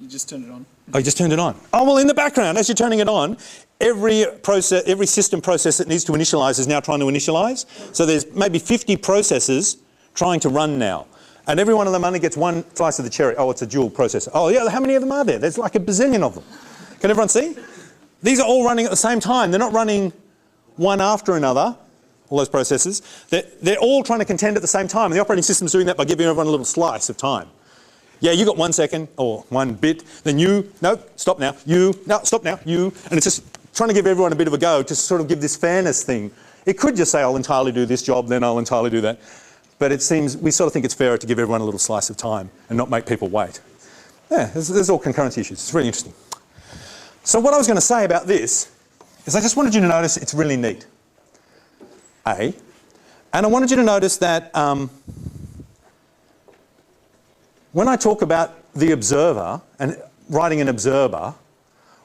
[SPEAKER 6] You just turned it on.
[SPEAKER 1] Oh, you just turned it on. Oh, well, in the background, as you're turning it on, every system process that needs to initialize is now trying to initialize. So there's maybe 50 processors trying to run now. And every one of them only gets one slice of the cherry. Oh, it's a dual processor. Oh, yeah, how many of them are there? There's like a bazillion of them. Can everyone see? These are all running at the same time. They're not running one after another, all those processes. They're all trying to contend at the same time. And the operating system's doing that by giving everyone a little slice of time. Yeah, you got 1 second or 1 bit, then you, no, stop now, you, no, stop now, you. And it's just trying to give everyone a bit of a go to sort of give this fairness thing. It could just say, I'll entirely do this job, then I'll entirely do that. But it seems, we sort of think it's fairer to give everyone a little slice of time and not make people wait. Yeah, there's all concurrency issues. It's really interesting. So what I was going to say about this is I just wanted you to notice it's really neat. And I wanted you to notice that when I talk about the observer and writing an observer,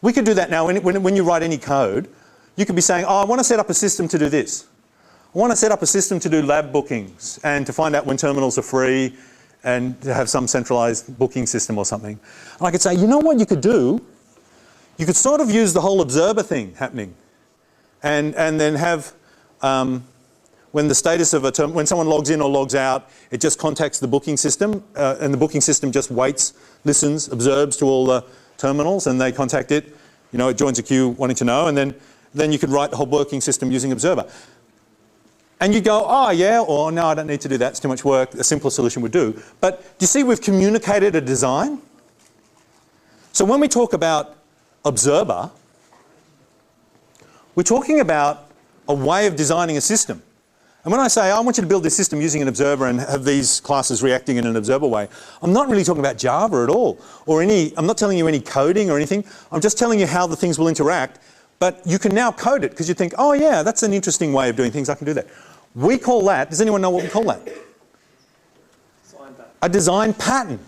[SPEAKER 1] we could do that now. When you write any code, you could be saying, oh, I want to set up a system to do this. I want to set up a system to do lab bookings and to find out when terminals are free and to have some centralized booking system or something. And I could say, you know what you could do? You could sort of use the whole observer thing happening and then have, when the status of a term, when someone logs in or logs out, it just contacts the booking system and the booking system just waits, listens, observes to all the terminals and they contact it. You know, it joins a queue wanting to know and then you could write the whole working system using observer. And you go, oh yeah, or no, I don't need to do that, it's too much work, a simpler solution would do. But do you see we've communicated a design? So when we talk about observer, we're talking about a way of designing a system. And when I say, I want you to build this system using an observer and have these classes reacting in an observer way, I'm not really talking about Java at all, or I'm not telling you any coding or anything, I'm just telling you how the things will interact, but you can now code it because you think, oh yeah, that's an interesting way of doing things, I can do that. We call that, does anyone know what we call that? A design pattern.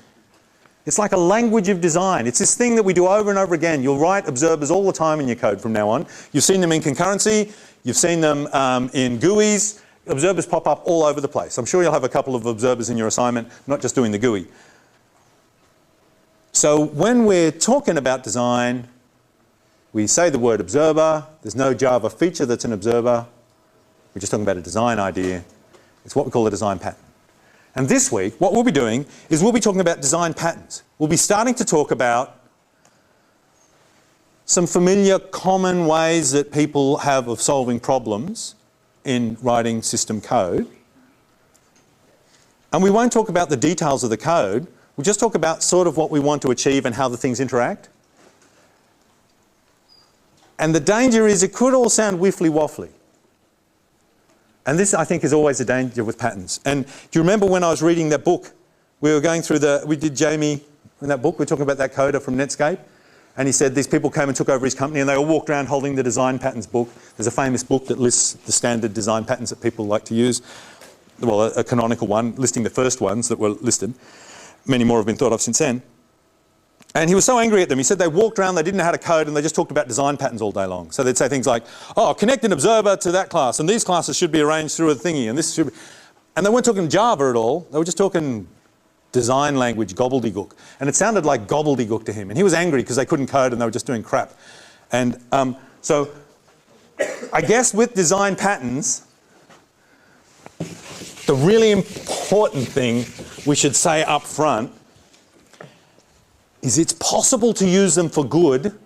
[SPEAKER 1] It's like a language of design. It's this thing that we do over and over again. You'll write observers all the time in your code from now on. You've seen them in concurrency, you've seen them in GUIs. Observers pop up all over the place. I'm sure you'll have a couple of observers in your assignment, not just doing the GUI. So when we're talking about design, we say the word observer. There's no Java feature that's an observer. We're just talking about a design idea. It's what we call a design pattern. And this week, what we'll be doing is we'll be talking about design patterns. We'll be starting to talk about some familiar common ways that people have of solving problems in writing system code. And we won't talk about the details of the code. We'll just talk about sort of what we want to achieve and how the things interact. And the danger is it could all sound wiffly-waffly. And this, I think, is always a danger with patterns. And do you remember when I was reading that book? We were going through we did Jamie in that book, we were talking about that coder from Netscape. And he said these people came and took over his company and they all walked around holding the design patterns book. There's a famous book that lists the standard design patterns that people like to use. Well, a canonical one, listing the first ones that were listed. Many more have been thought of since then. And he was so angry at them, he said they walked around, they didn't know how to code, and they just talked about design patterns all day long. So they'd say things like, oh, connect an observer to that class, and these classes should be arranged through a thingy, and this should be... And they weren't talking Java at all, they were just talking design language gobbledygook. And it sounded like gobbledygook to him. And he was angry because they couldn't code and they were just doing crap. And so I guess with design patterns, the really important thing we should say up front is it's possible to use them for good,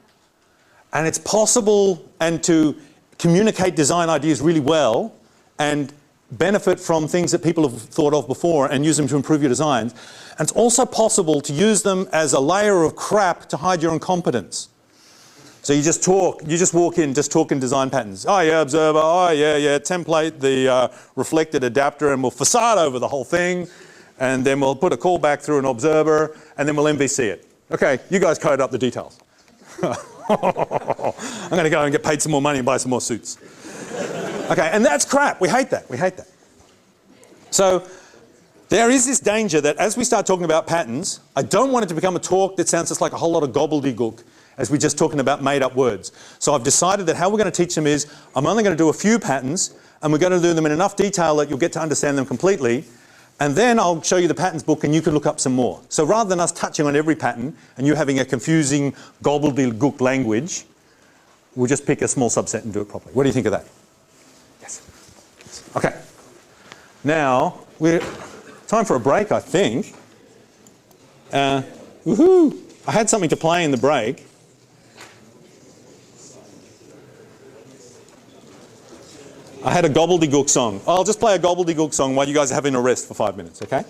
[SPEAKER 1] and it's possible and to communicate design ideas really well and benefit from things that people have thought of before and use them to improve your designs. And it's also possible to use them as a layer of crap to hide your incompetence. So you just talk, you just walk in, just talking design patterns. Oh yeah, observer, oh yeah, template, the reflected adapter, and we'll facade over the whole thing, and then we'll put a callback through an observer, and then we'll MVC it. Okay, you guys code up the details. I'm going to go and get paid some more money and buy some more suits. Okay, and that's crap. We hate that. We hate that. So there is this danger that as we start talking about patterns, I don't want it to become a talk that sounds just like a whole lot of gobbledygook as we're just talking about made-up words. So I've decided that how we're going to teach them is I'm only going to do a few patterns, and we're going to do them in enough detail that you'll get to understand them completely. And then I'll show you the patterns book and you can look up some more. So rather than us touching on every pattern and you having a confusing gobbledygook language, we'll just pick a small subset and do it properly. What do you think of that? Yes. Okay. Now, we're time for a break, I think. Woohoo! I had something to play in the break. I had a gobbledygook song. I'll just play a gobbledygook song while you guys are having a rest for 5 minutes, okay?